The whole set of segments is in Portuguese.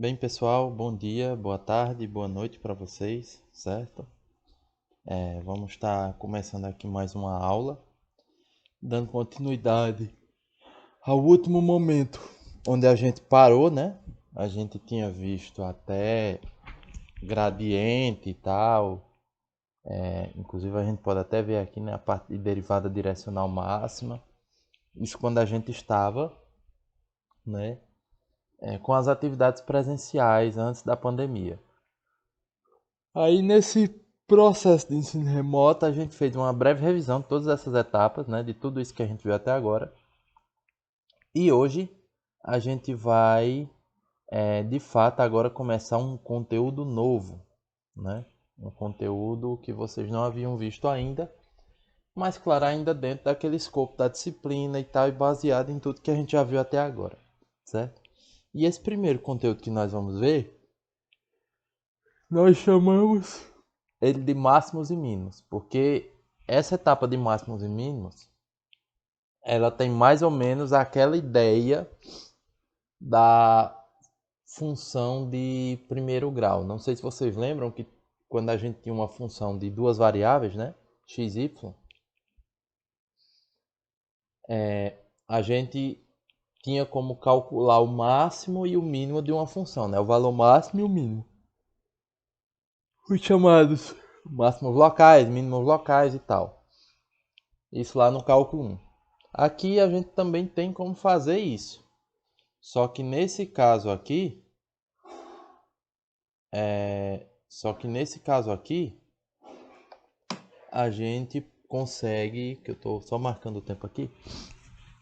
Bem, pessoal, bom dia, boa tarde, boa noite para vocês, certo? Vamos estar começando aqui mais uma aula, dando continuidade ao último momento onde a gente parou, né? A gente tinha visto até gradiente e tal, inclusive a gente pode até ver aqui, né, a parte de derivada direcional máxima. Isso quando a gente estava, né, com as atividades presenciais antes da pandemia. Aí nesse processo de ensino remoto, a gente fez uma breve revisão de todas essas etapas, né, de tudo isso que a gente viu até agora. E hoje a gente vai, de fato, agora começar um conteúdo novo, né? Um conteúdo que vocês não haviam visto ainda, mas claro, ainda dentro daquele escopo da disciplina e tal, e baseado em tudo que a gente já viu até agora, certo? E esse primeiro conteúdo que nós vamos ver, nós chamamos ele de máximos e mínimos, porque essa etapa de máximos e mínimos, ela tem mais ou menos aquela ideia da função de primeiro grau. Não sei se vocês lembram que quando a gente tinha uma função de duas variáveis, né, x, y, a gente tinha como calcular o máximo e o mínimo de uma função, né, o valor máximo e o mínimo. Os chamados máximos locais, mínimos locais e tal. Isso lá no cálculo 1. Aqui a gente também tem como fazer isso. Só que nesse caso aqui, a gente consegue, que eu estou só marcando o tempo aqui.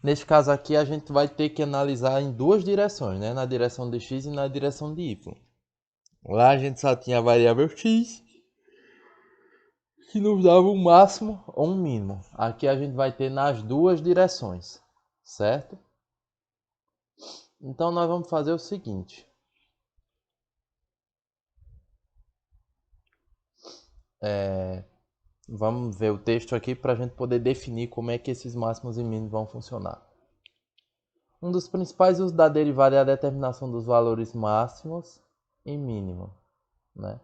Nesse caso aqui a gente vai ter que analisar em duas direções, né? Na direção de x e na direção de y. Lá a gente só tinha a variável x, que nos dava um máximo ou um mínimo. Aqui a gente vai ter nas duas direções, certo? Então nós vamos fazer o seguinte. Vamos ver o texto aqui para a gente poder definir como é que esses máximos e mínimos vão funcionar. Um dos principais usos da derivada é a determinação dos valores máximos e mínimos, né?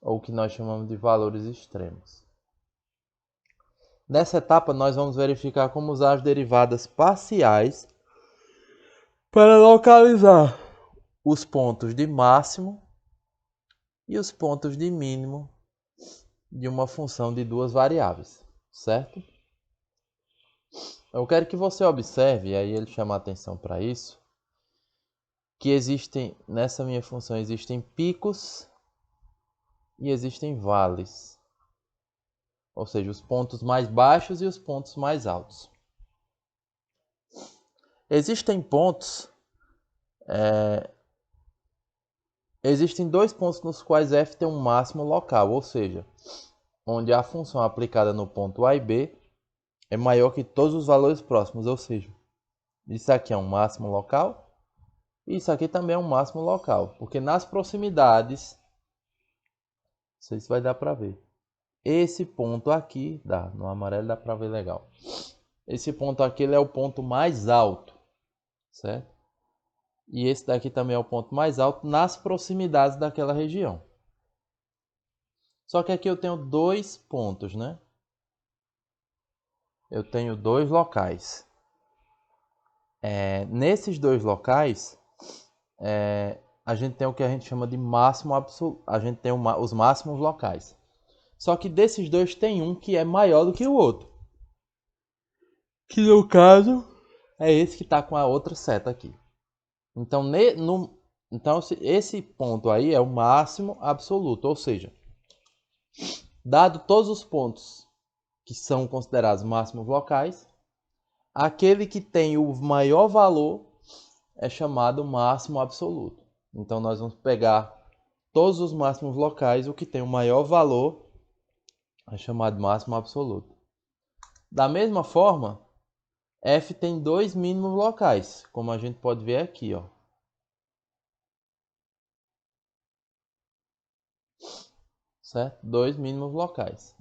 Ou o que nós chamamos de valores extremos. Nessa etapa, nós vamos verificar como usar as derivadas parciais para localizar os pontos de máximo e os pontos de mínimo de uma função de duas variáveis, certo? Eu quero que você observe, e aí ele chama a atenção para isso, que nessa minha função, existem picos e existem vales. Ou seja, os pontos mais baixos e os pontos mais altos. Existem pontos, existem dois pontos nos quais f tem um máximo local, ou seja, onde a função aplicada no ponto A e B é maior que todos os valores próximos, ou seja, isso aqui é um máximo local e isso aqui também é um máximo local, porque nas proximidades, não sei se vai dar para ver, esse ponto aqui, no amarelo dá para ver legal, esse ponto aqui ele é o ponto mais alto, certo? E esse daqui também é o ponto mais alto nas proximidades daquela região. Só que aqui eu tenho dois pontos, né? Eu tenho dois locais. Nesses dois locais, a gente tem o que a gente chama de máximo absoluto. A gente tem os máximos locais. Só que desses dois tem um que é maior do que o outro. Que no caso é esse que está com a outra seta aqui. Então, esse ponto aí é o máximo absoluto. Ou seja, dado todos os pontos que são considerados máximos locais, aquele que tem o maior valor é chamado máximo absoluto. Então nós vamos pegar todos os máximos locais, o que tem o maior valor é chamado máximo absoluto. Da mesma forma, f tem dois mínimos locais, como a gente pode ver aqui, ó. Certo? Dois mínimos locais.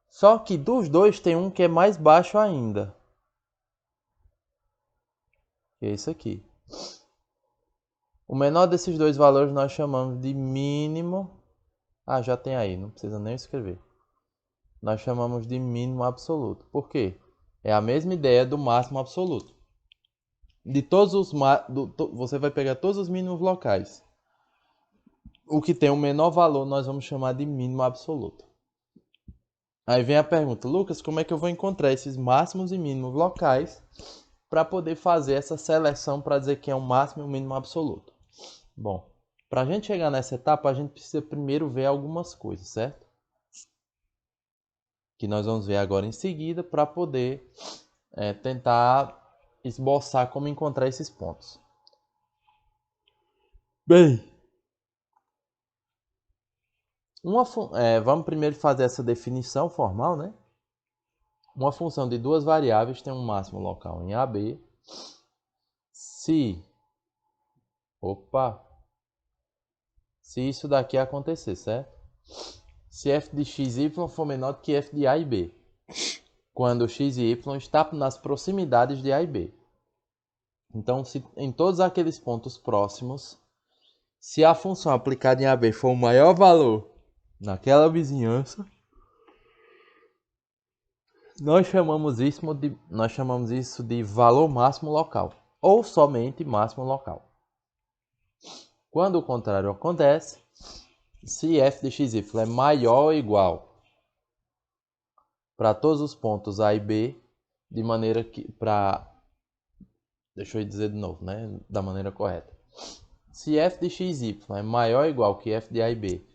Só que dos dois tem um que é mais baixo ainda. que é isso aqui. O menor desses dois valores nós chamamos de mínimo. Ah, já tem aí, não precisa nem escrever. Nós chamamos de mínimo absoluto. Por quê? É a mesma ideia do máximo absoluto. De todos os você vai pegar todos os mínimos locais. O que tem o menor valor nós vamos chamar de mínimo absoluto. Aí vem a pergunta, Lucas, como é que eu vou encontrar esses máximos e mínimos locais para poder fazer essa seleção para dizer que é um máximo e um mínimo absoluto? Bom, para a gente chegar nessa etapa, a gente precisa primeiro ver algumas coisas, certo? Que nós vamos ver agora em seguida para poder tentar esboçar como encontrar esses pontos. Bem, vamos primeiro fazer essa definição formal, né? Uma função de duas variáveis tem um máximo local em AB se isso daqui acontecer, certo? Se f de x e y for menor do que f de a e b, quando x e y está nas proximidades de a e b. Então, se em todos aqueles pontos próximos, se a função aplicada em AB for o maior valor naquela vizinhança, nós chamamos isso de valor máximo local, ou somente máximo local. Quando o contrário acontece, se f de x e y é maior ou igual para todos os pontos A e B, de maneira que deixa eu dizer de novo, né, da maneira correta. Se f de x e y é maior ou igual que f de A e B,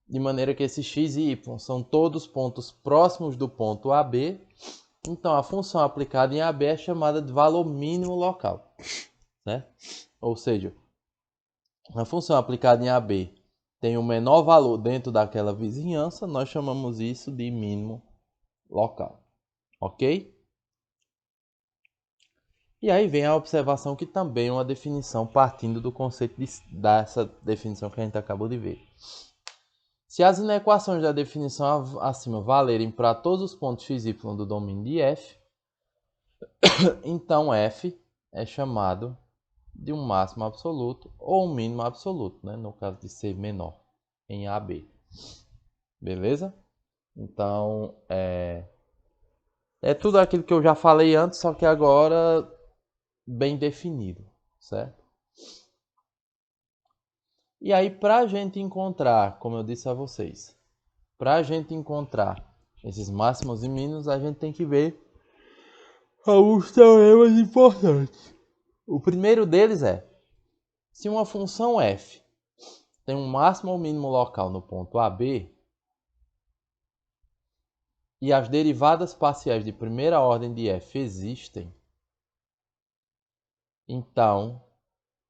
de maneira que esses x e y são todos pontos próximos do ponto AB, então a função aplicada em AB é chamada de valor mínimo local, né? Ou seja, a função aplicada em AB tem o menor valor dentro daquela vizinhança, nós chamamos isso de mínimo local, ok? E aí vem a observação que também é uma definição partindo do conceito dessa definição que a gente acabou de ver. Se as inequações da definição acima valerem para todos os pontos x e y do domínio de f, então f é chamado de um máximo absoluto ou um mínimo absoluto, né? No caso de ser menor em AB. Beleza? Então, é tudo aquilo que eu já falei antes, só que agora bem definido, certo? E aí, para a gente encontrar, como eu disse a vocês, para a gente encontrar esses máximos e mínimos, a gente tem que ver alguns teoremas importantes. O primeiro deles é, se uma função f tem um máximo ou mínimo local no ponto AB, e as derivadas parciais de primeira ordem de f existem, então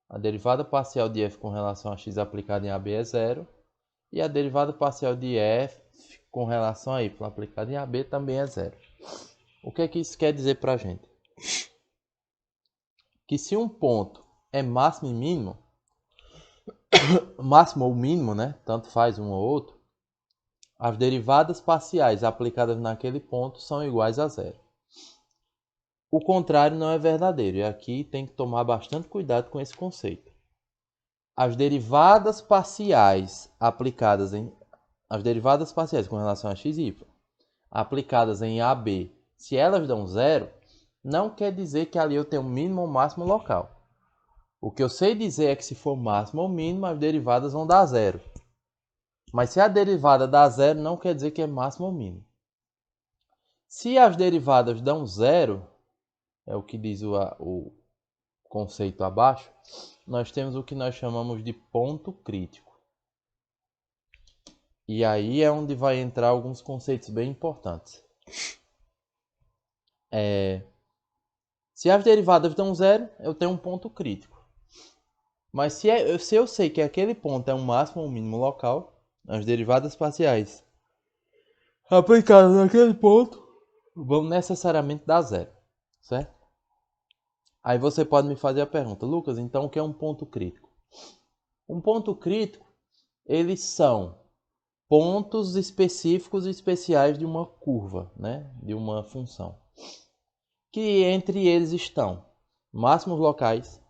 a derivada parcial de f com relação a x aplicada em AB é zero, e a derivada parcial de f com relação a y aplicada em AB também é zero. O que é que isso quer dizer para a gente? Que se um ponto é máximo e mínimo, máximo ou mínimo, né? Tanto faz um ou outro, as derivadas parciais aplicadas naquele ponto são iguais a zero. O contrário não é verdadeiro, e aqui tem que tomar bastante cuidado com esse conceito. As derivadas parciais com relação a x e y, aplicadas em AB, se elas dão zero, não quer dizer que ali eu tenho mínimo ou máximo local. O que eu sei dizer é que se for máximo ou mínimo, as derivadas vão dar zero. Mas se a derivada dá zero, não quer dizer que é máximo ou mínimo. Se as derivadas dão zero, é o que diz o conceito abaixo, nós temos o que nós chamamos de ponto crítico. E aí é onde vai entrar alguns conceitos bem importantes. Se as derivadas dão zero, eu tenho um ponto crítico. Mas se eu sei que aquele ponto é um máximo ou um mínimo local, as derivadas parciais aplicadas naquele ponto vão necessariamente dar zero, certo? Aí você pode me fazer a pergunta, Lucas, então o que é um ponto crítico? Um ponto crítico, eles são pontos específicos e especiais de uma curva, né? De uma função. Que entre eles estão máximos locais,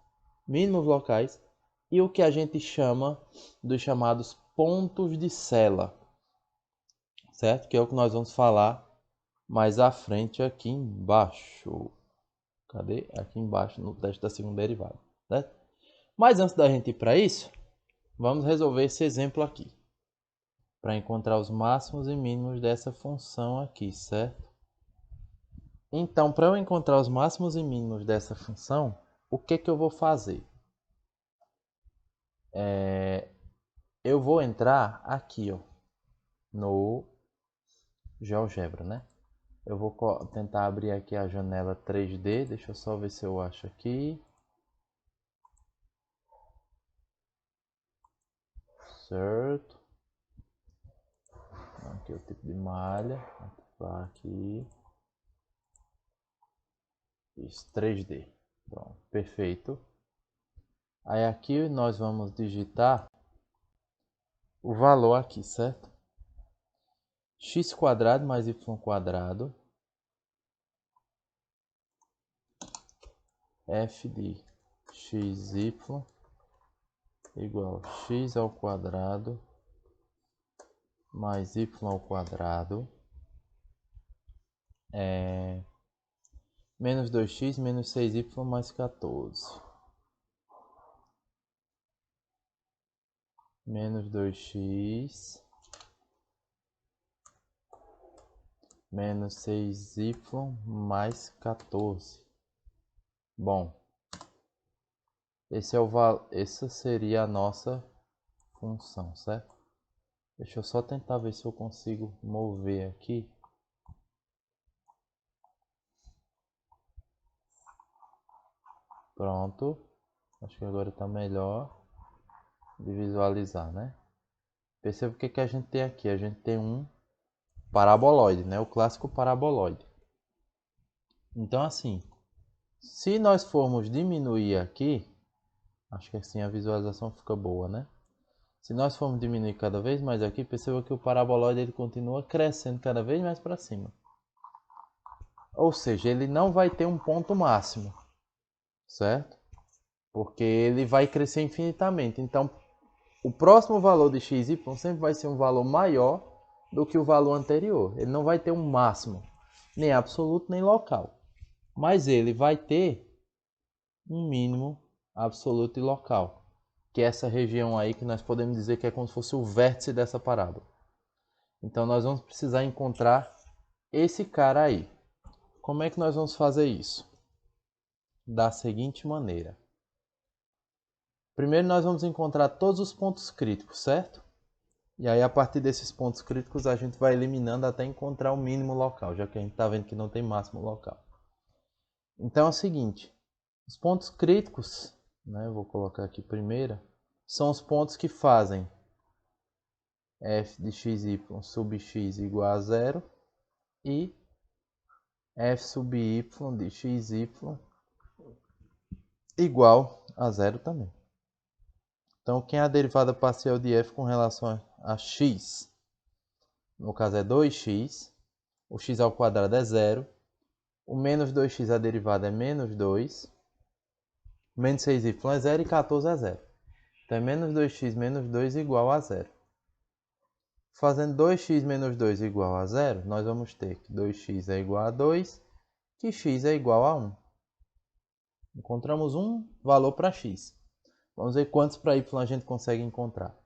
mínimos locais e o que a gente chama dos chamados pontos de Sela, certo? Que é o que nós vamos falar mais à frente aqui embaixo. Cadê? Aqui embaixo no teste da segunda derivada, certo? Mas antes da gente ir para isso, vamos resolver esse exemplo aqui. Para encontrar os máximos e mínimos dessa função aqui, certo? Então, para eu encontrar os máximos e mínimos dessa função, o que eu vou fazer? Eu vou entrar aqui, ó, no GeoGebra, né? Eu vou tentar abrir aqui a janela 3D. Deixa eu só ver se eu acho aqui. Certo. Aqui é o tipo de malha. Vou aqui. Isso, 3D. Pronto, perfeito. Aí aqui nós vamos digitar o valor aqui, certo? X quadrado mais y quadrado f de xy igual x ao quadrado mais y ao quadrado menos 2x menos 6y mais 14. Menos 2x menos 6y mais 14. Bom, essa seria a nossa função, certo? Deixa eu só tentar ver se eu consigo mover aqui. Pronto. Acho que agora está melhor de visualizar, né? Perceba o que a gente tem aqui. A gente tem um paraboloide, né? O clássico paraboloide. Então, assim, se nós formos diminuir aqui, acho que assim a visualização fica boa, né? Se nós formos diminuir cada vez mais aqui, perceba que o paraboloide ele continua crescendo cada vez mais para cima. Ou seja, ele não vai ter um ponto máximo, certo? Porque ele vai crescer infinitamente. Então, o próximo valor de xy sempre vai ser um valor maior do que o valor anterior. Ele não vai ter um máximo, nem absoluto, nem local. Mas ele vai ter um mínimo absoluto e local, que é essa região aí que nós podemos dizer que é como se fosse o vértice dessa parábola. Então nós vamos precisar encontrar esse cara aí. Como é que nós vamos fazer isso? Da seguinte maneira. Primeiro nós vamos encontrar todos os pontos críticos, certo? E aí a partir desses pontos críticos a gente vai eliminando até encontrar o mínimo local, já que a gente está vendo que não tem máximo local. Então é o seguinte, os pontos críticos, né, eu vou colocar aqui primeiro, são os pontos que fazem f de xy sub x igual a zero e f sub y de xy igual a zero também. Então, quem é a derivada parcial de f com relação a x? No caso é 2x, o x ao quadrado é zero, o menos 2x a derivada é menos 2, menos 6y é zero e 14 é zero. Então, é menos 2x menos 2 igual a zero. Fazendo 2x menos 2 igual a zero, nós vamos ter que 2x é igual a 2, que x é igual a 1. Encontramos um valor para x. Vamos ver quantos para y a gente consegue encontrar.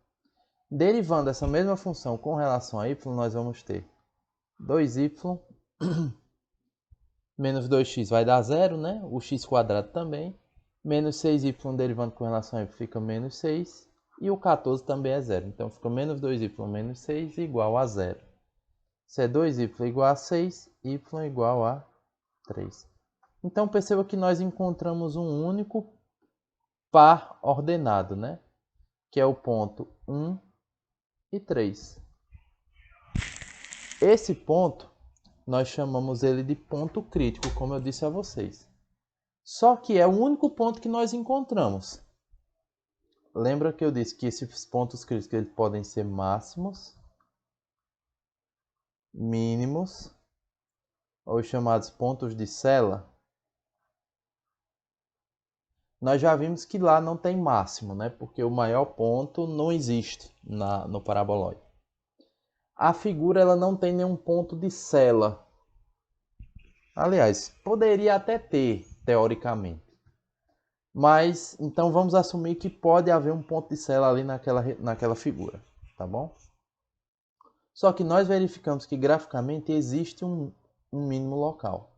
Derivando essa mesma função com relação a y, nós vamos ter 2y menos 2x vai dar zero, né? O x quadrado também. Menos 6y derivando com relação a y fica menos 6. E o 14 também é zero. Então fica menos 2y menos 6 igual a zero. Se é 2y igual a 6, y igual a 3. Então perceba que nós encontramos um único par ordenado, né? Que é o ponto 1 e 3. Esse ponto, nós chamamos ele de ponto crítico, como eu disse a vocês. Só que é o único ponto que nós encontramos. Lembra que eu disse que esses pontos críticos eles podem ser máximos, mínimos, ou chamados pontos de Sela? nós já vimos que lá não tem máximo, né? Porque o maior ponto não existe no paraboloide. A figura ela não tem nenhum ponto de sela. Aliás, poderia até ter, teoricamente. Mas, então vamos assumir que pode haver um ponto de sela ali naquela figura, tá bom? Só que nós verificamos que graficamente existe um mínimo local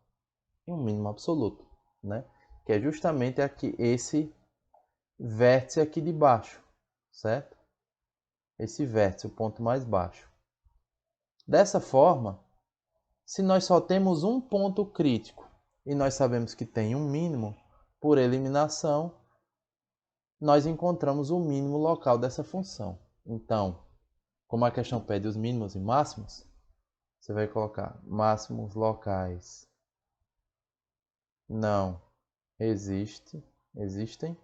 e um mínimo absoluto, né? Que é justamente aqui, esse vértice aqui de baixo, certo? Esse vértice, o ponto mais baixo. Dessa forma, se nós só temos um ponto crítico e nós sabemos que tem um mínimo, por eliminação, nós encontramos o mínimo local dessa função. Então, como a questão pede os mínimos e máximos, você vai colocar máximos locais não existem,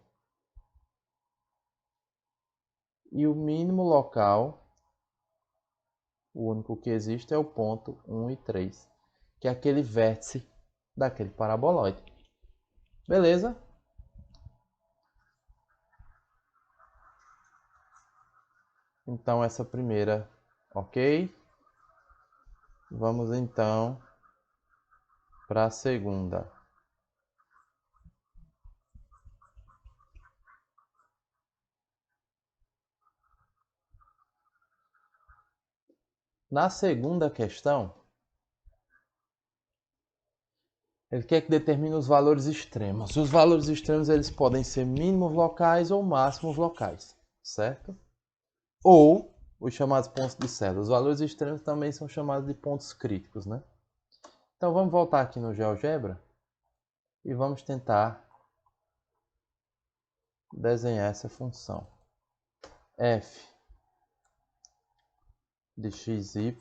e o mínimo local, o único que existe é o ponto 1 e 3, que é aquele vértice daquele paraboloide. Beleza? Então essa primeira, ok? Vamos então para a segunda. Na segunda questão, ele quer que determine os valores extremos. Os valores extremos eles podem ser mínimos locais ou máximos locais, certo? Ou os chamados pontos de sela. Os valores extremos também são chamados de pontos críticos, né? Então vamos voltar aqui no GeoGebra e vamos tentar desenhar essa função. F de xy,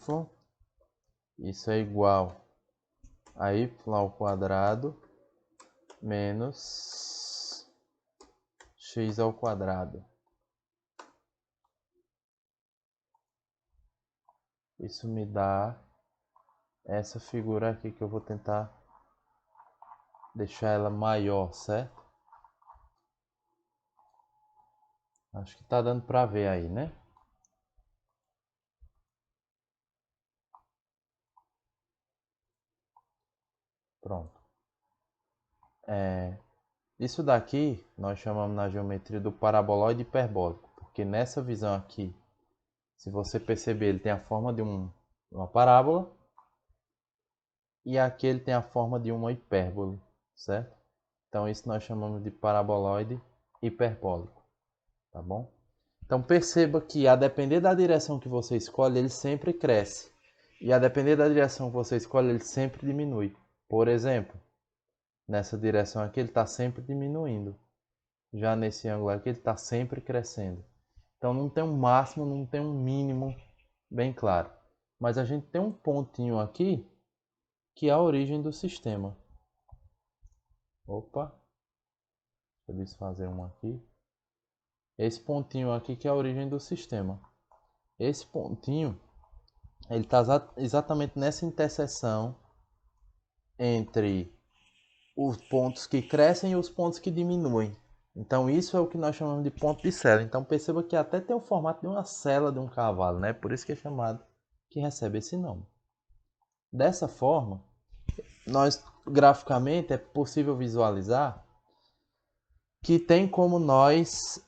isso é igual a y ao quadrado menos x ao quadrado. Isso me dá essa figura aqui que eu vou tentar deixar ela maior, certo? Acho que tá dando para ver aí, né? Pronto. Isso daqui nós chamamos na geometria do paraboloide hiperbólico, porque nessa visão aqui, se você perceber, ele tem a forma de uma parábola e aqui ele tem a forma de uma hipérbole, certo? Então isso nós chamamos de paraboloide hiperbólico, tá bom? Então perceba que a depender da direção que você escolhe, ele sempre cresce. E a depender da direção que você escolhe, ele sempre diminui. Por exemplo, nessa direção aqui ele está sempre diminuindo. Já nesse ângulo aqui ele está sempre crescendo. Então não tem um máximo, não tem um mínimo bem claro. Mas a gente tem um pontinho aqui que é a origem do sistema. Opa, deixa eu desfazer um aqui. Esse pontinho aqui que é a origem do sistema. Esse pontinho, ele está exatamente nessa interseção entre os pontos que crescem e os pontos que diminuem. Então isso é o que nós chamamos de ponto de sela. Então perceba que até tem o formato de uma sela de um cavalo, né? Por isso que é chamado, que recebe esse nome. Dessa forma, nós graficamente é possível visualizar que tem como nós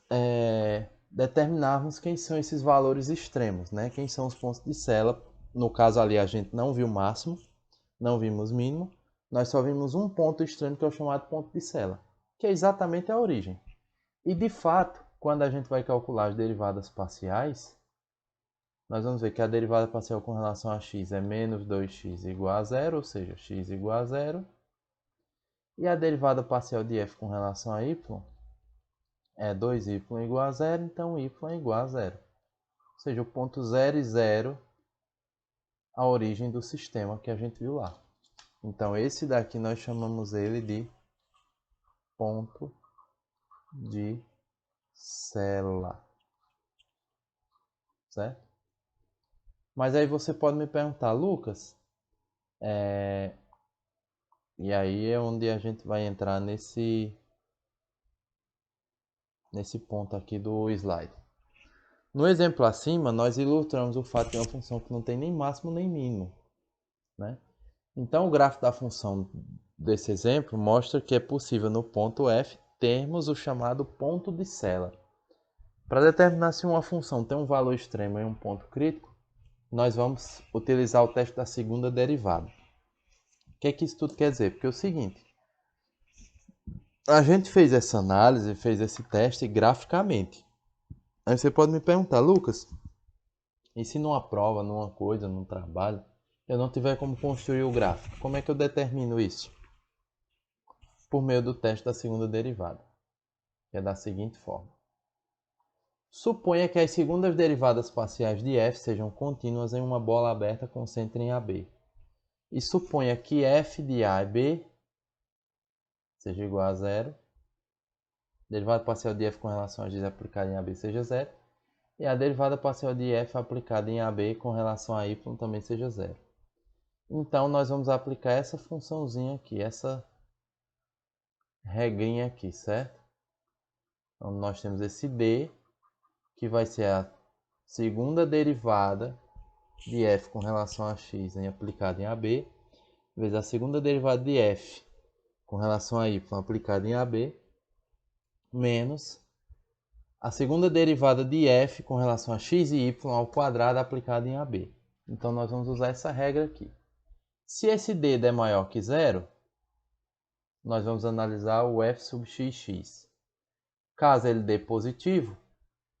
determinarmos quem são esses valores extremos, né? Quem são os pontos de sela. No caso ali a gente não viu o máximo, não vimos o mínimo, nós só vimos um ponto extremo que é o chamado ponto de sela, que é exatamente a origem. E de fato, quando a gente vai calcular as derivadas parciais, nós vamos ver que a derivada parcial com relação a x é menos 2x igual a zero, ou seja, x igual a zero. E a derivada parcial de f com relação a y é 2y igual a zero, então y é igual a zero. Ou seja, o ponto 0 e 0, a origem do sistema que a gente viu lá. Então esse daqui nós chamamos ele de ponto de sela, certo? Mas aí você pode me perguntar, Lucas, e aí é onde a gente vai entrar nesse ponto aqui do slide. No exemplo acima, nós ilustramos o fato de uma função que não tem nem máximo nem mínimo, né? Então, o gráfico da função desse exemplo mostra que é possível no ponto f termos o chamado ponto de Sela. Para determinar se uma função tem um valor extremo em um ponto crítico, nós vamos utilizar o teste da segunda derivada. O que é que isso tudo quer dizer? Porque é o seguinte, a gente fez essa análise, fez esse teste graficamente. Aí você pode me perguntar, Lucas, e se numa prova, numa coisa, num trabalho, eu não tiver como construir o gráfico, como é que eu determino isso? Por meio do teste da segunda derivada, que é da seguinte forma. Suponha que as segundas derivadas parciais de f sejam contínuas em uma bola aberta com centro em AB. E suponha que f de A e B seja igual a zero, derivada parcial de f com relação a x aplicada em AB seja zero, e a derivada parcial de f aplicada em AB com relação a y também seja zero. Então, nós vamos aplicar essa funçãozinha aqui, essa regrinha aqui, certo? Então, nós temos esse d, que vai ser a segunda derivada de f com relação a x aplicada em AB, vezes a segunda derivada de f com relação a y aplicada em AB, menos a segunda derivada de f com relação a x e y ao quadrado aplicada em AB. Então, nós vamos usar essa regra aqui. Se esse d der maior que zero, nós vamos analisar o f sub xx. Caso ele dê positivo,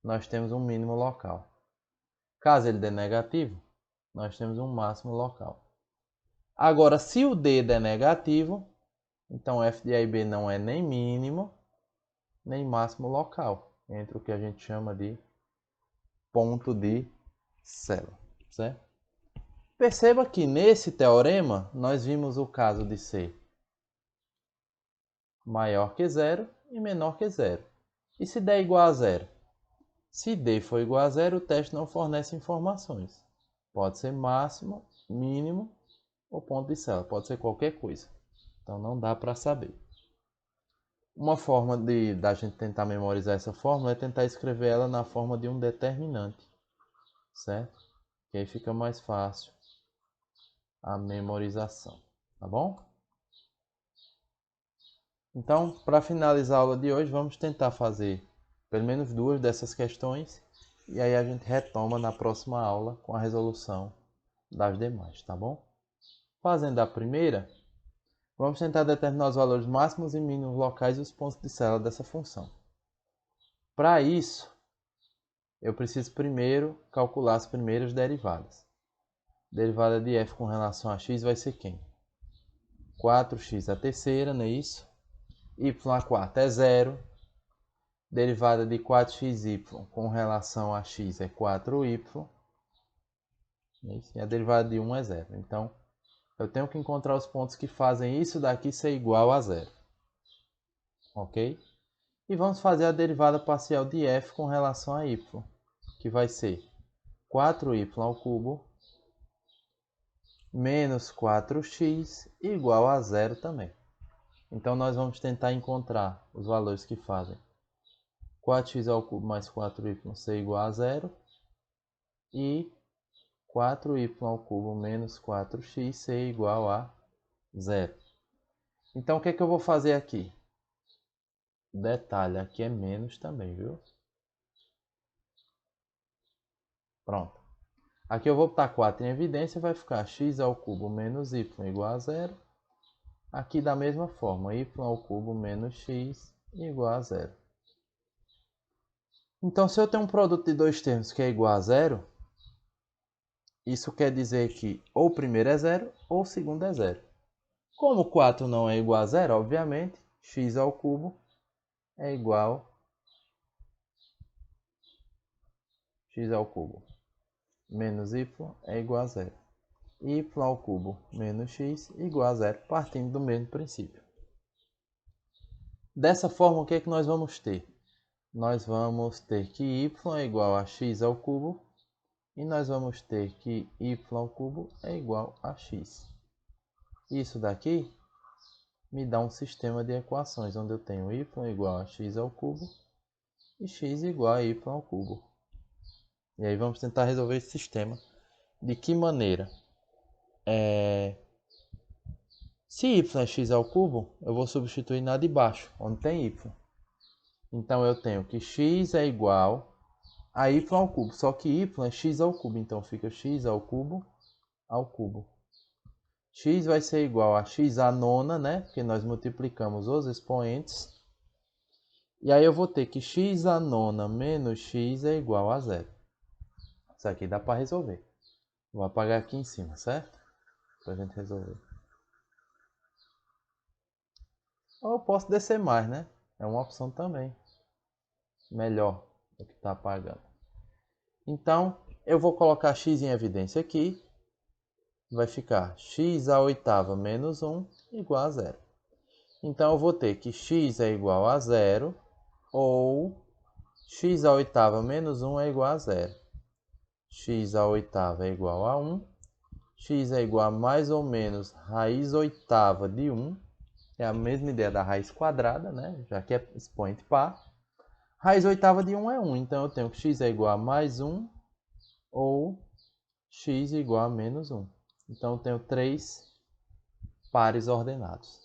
nós temos um mínimo local. Caso ele dê negativo, nós temos um máximo local. Agora, se o d der negativo, então f de A e B não é nem mínimo, nem máximo local, entre o que a gente chama de ponto de Sela, certo? Perceba que nesse teorema, nós vimos o caso de ser maior que zero e menor que zero. E se der igual a zero? Se d for igual a zero, o teste não fornece informações. Pode ser máximo, mínimo ou ponto de Sela, pode ser qualquer coisa. Então não dá para saber. Uma forma da gente tentar memorizar essa fórmula é tentar escrever ela na forma de um determinante, certo? Que aí fica mais fácil a memorização, tá bom? Então, para finalizar a aula de hoje, vamos tentar fazer pelo menos duas dessas questões e aí a gente retoma na próxima aula com a resolução das demais, tá bom? Fazendo a primeira, vamos tentar determinar os valores máximos e mínimos locais e os pontos de Sela dessa função. Para isso, eu preciso primeiro calcular as primeiras derivadas. Derivada de f com relação a x vai ser quem? 4x a terceira, não é isso? Y a quarta é zero. Derivada de 4xy com relação a x é 4y. E a derivada de 1 é zero. Então, eu tenho que encontrar os pontos que fazem isso daqui ser igual a zero. Ok? E vamos fazer a derivada parcial de f com relação a y, que vai ser 4y ao cubo menos 4x igual a zero também. Então, nós vamos tentar encontrar os valores que fazem 4x ao cubo mais 4y ser igual a zero e 4y ao cubo menos 4x ser igual a zero. Então, o que é que eu vou fazer aqui? Detalhe, aqui é menos também, viu? Pronto. Aqui eu vou botar 4 em evidência, vai ficar x ao cubo menos y igual a zero. Aqui da mesma forma, y ao cubo menos x igual a zero. Então, se eu tenho um produto de dois termos que é igual a zero, isso quer dizer que ou o primeiro é zero ou o segundo é zero. Como 4 não é igual a zero, obviamente, x ao cubo é igual x ao cubo menos y é igual a zero. Y ao cubo menos x igual a zero, partindo do mesmo princípio. Dessa forma, o que é que nós vamos ter? Nós vamos ter que y é igual a x ao cubo e nós vamos ter que y ao cubo é igual a x. Isso daqui me dá um sistema de equações onde eu tenho y igual a x ao cubo e x igual a y ao cubo. E aí vamos tentar resolver esse sistema. De que maneira? Se y é x ao cubo, eu vou substituir na de baixo, onde tem y. Então eu tenho que x é igual a y ao cubo, só que y é x ao cubo, então fica x ao cubo ao cubo. X vai ser igual a x à nona, né? Porque nós multiplicamos os expoentes. E aí eu vou ter que x à nona menos x é igual a zero. Isso aqui dá para resolver. Vou apagar aqui em cima, certo? Para a gente resolver. Ou eu posso descer mais, né? É uma opção também. Melhor do que está apagando. Então, eu vou colocar x em evidência aqui. Vai ficar x à oitava menos 1 igual a zero. Então, eu vou ter que x é igual a zero ou x à oitava menos 1 é igual a zero. X à oitava é igual a 1. X é igual a mais ou menos raiz oitava de 1. É a mesma ideia da raiz quadrada, né? Já que é expoente par. Raiz oitava de 1 é 1. Então eu tenho que x é igual a mais 1 ou x igual a menos 1. Então eu tenho 3 pares ordenados.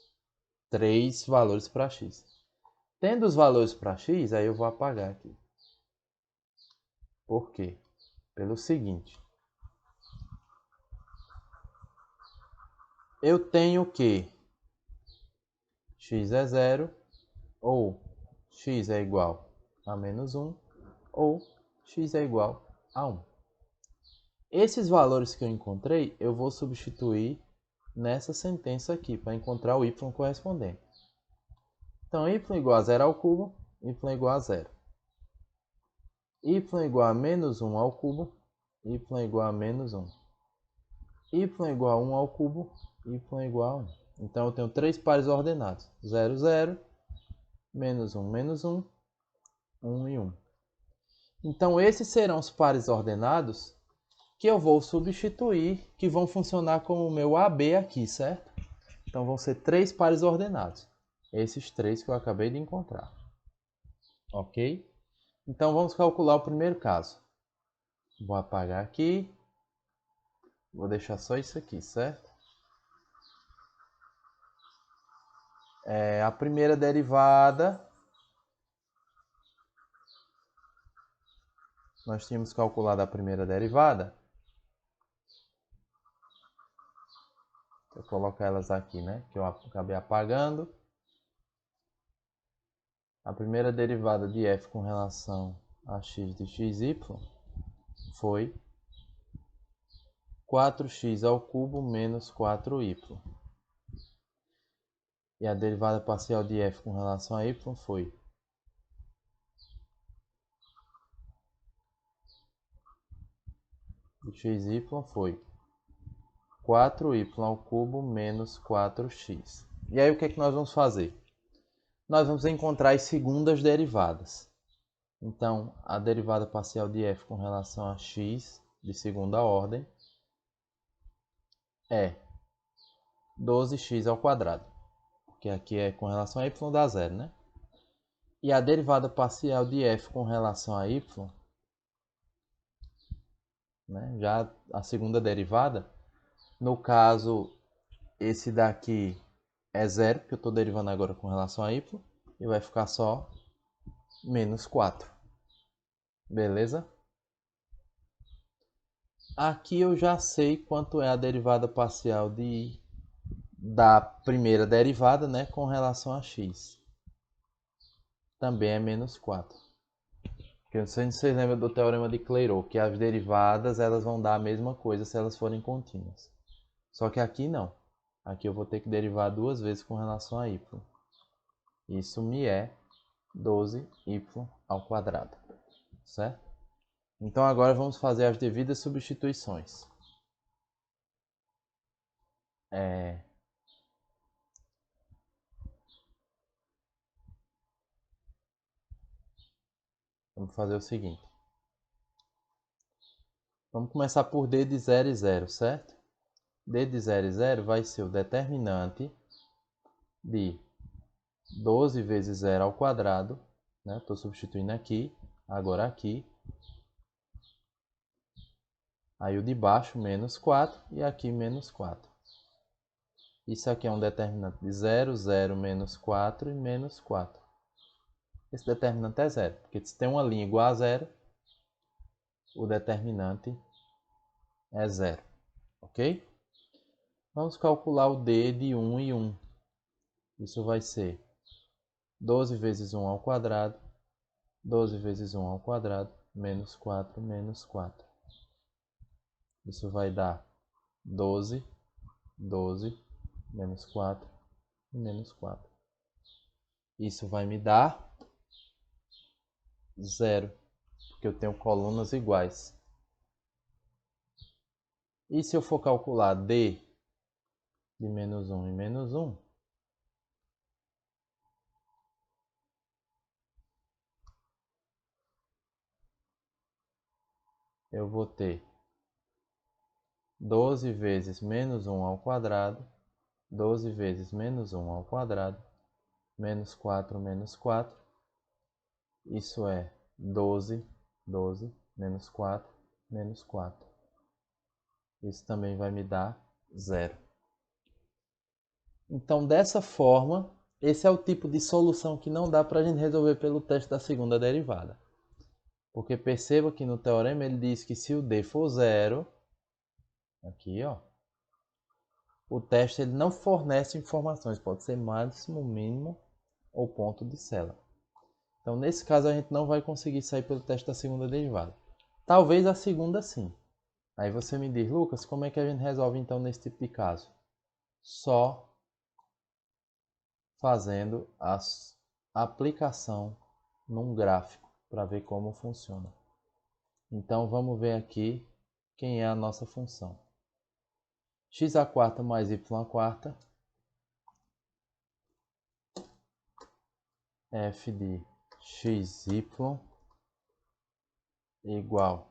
3 valores para x. Tendo os valores para x, aí eu vou apagar aqui. Por quê? Pelo seguinte. Eu tenho que x é zero, ou x é igual a menos 1, ou x é igual a 1. Esses valores que eu encontrei, eu vou substituir nessa sentença aqui, para encontrar o y correspondente. Então, y igual a 0 ao cubo, y igual a 0. Y igual a menos 1 ao cubo, y igual a menos 1. Y igual a 1 ao cubo, y igual a 1. Então, eu tenho 3 pares ordenados. 0, 0, menos 1, menos 1, 1 e 1. Então, esses serão os pares ordenados que eu vou substituir, que vão funcionar como o meu AB aqui, certo? Então, vão ser 3 pares ordenados. Esses 3 que eu acabei de encontrar. Ok? Então, vamos calcular o primeiro caso. Vou apagar aqui. Vou deixar só isso aqui, certo? A primeira derivada, nós tínhamos calculado a primeira derivada. Vou colocar elas aqui, né? Que eu acabei apagando. A primeira derivada de f com relação a x de xy foi 4x ao cubo menos 4y. E a derivada parcial de f com relação a y foi de xy foi 4y ao cubo menos 4x. E aí o que é que nós vamos fazer? Nós vamos encontrar as segundas derivadas. Então, a derivada parcial de f com relação a x de segunda ordem é 12x ao quadrado. Porque aqui é com relação a y dá zero, né? E a derivada parcial de f com relação a y, né? Já a segunda derivada, no caso, esse daqui é zero, que eu estou derivando agora com relação a y, e vai ficar só menos 4. Beleza? Aqui eu já sei quanto é a derivada parcial da primeira derivada, né, com relação a x. Também é menos 4. Porque eu não sei se vocês lembram do teorema de Clairaut, que as derivadas elas vão dar a mesma coisa se elas forem contínuas. Só que aqui não. Aqui eu vou ter que derivar duas vezes com relação a y. Isso me é 12y ao quadrado. Certo? Então agora vamos fazer as devidas substituições. Vamos fazer o seguinte. Vamos começar por d de 0 e 0, certo? D de 0 e 0 vai ser o determinante de 12 vezes 0 ao quadrado né? Estou substituindo aqui, agora aqui. Aí o de baixo menos 4 e aqui menos 4. Isso aqui é um determinante de 0, 0, menos 4 e menos 4. Esse determinante é 0, porque se tem uma linha igual a 0, o determinante é 0, ok? Vamos calcular o d de 1 e 1. Isso vai ser 12 vezes 1 ao quadrado, 12 vezes 1 ao quadrado, menos 4, menos 4. Isso vai dar 12, 12, menos 4 e menos 4. Isso vai me dar 0, porque eu tenho colunas iguais. E se eu for calcular d de menos 1 e menos 1, eu vou ter 12 vezes menos 1 ao quadrado, 12 vezes menos 1 ao quadrado, menos 4 menos 4. Isso é 12, 12, menos 4, menos 4. Isso também vai me dar 0. Então, dessa forma, esse é o tipo de solução que não dá para a gente resolver pelo teste da segunda derivada. Porque perceba que no teorema ele diz que se o d for 0, aqui ó, o teste ele não fornece informações, pode ser máximo, mínimo ou ponto de Cela. Então nesse caso a gente não vai conseguir sair pelo teste da segunda derivada. Talvez a segunda sim. Aí você me diz, Lucas, como é que a gente resolve então nesse tipo de caso? Só fazendo a aplicação num gráfico para ver como funciona. Então vamos ver aqui quem é a nossa função. X à quarta mais y à quarta, f de xy igual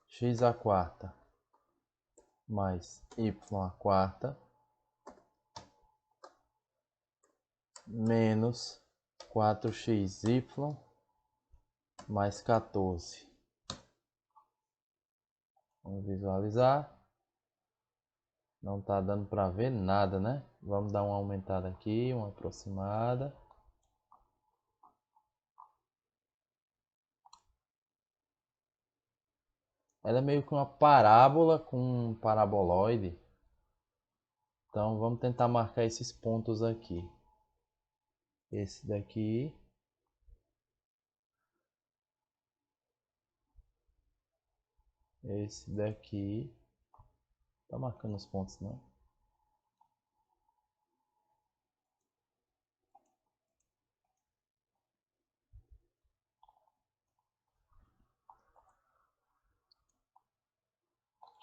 x à quarta mais y à quarta menos 4xy mais 14. Vamos visualizar. Não está dando para ver nada, né? Vamos dar uma aumentada aqui, uma aproximada. Ela é meio que uma parábola com um paraboloide. Então vamos tentar marcar esses pontos aqui. Esse daqui. Esse daqui. Tá marcando os pontos, não?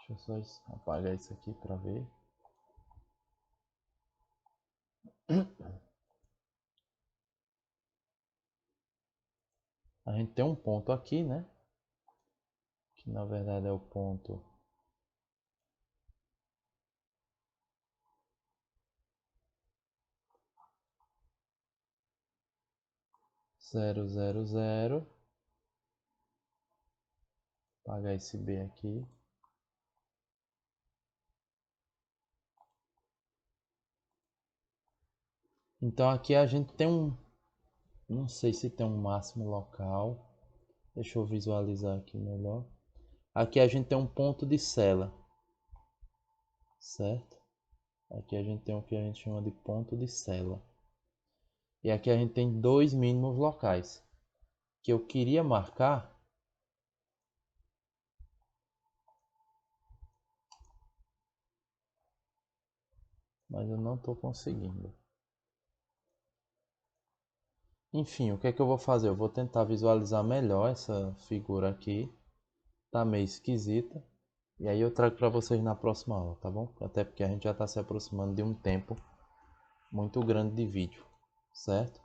Deixa eu só apagar isso aqui para ver. A gente tem um ponto aqui, né? Que na verdade é o ponto 0, 0, 0. Apagar esse B aqui. Então aqui a gente tem um... Não sei se tem um máximo local. Deixa eu visualizar aqui melhor. Aqui a gente tem um ponto de Cela. Certo? Aqui a gente tem o que a gente chama de ponto de Cela. E aqui a gente tem dois mínimos locais. Que eu queria marcar. Mas eu não estou conseguindo. Enfim, o que é que eu vou fazer? Eu vou tentar visualizar melhor essa figura aqui. Tá meio esquisita. E aí eu trago para vocês na próxima aula, tá bom? Até porque a gente já está se aproximando de um tempo muito grande de vídeo, certo?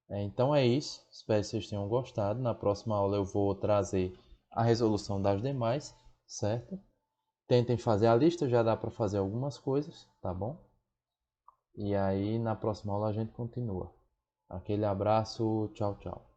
Então é isso. Espero que vocês tenham gostado. Na próxima aula eu vou trazer a resolução das demais, certo? Tentem fazer a lista, já dá para fazer algumas coisas, tá bom? E aí na próxima aula a gente continua. Aquele abraço, tchau, tchau.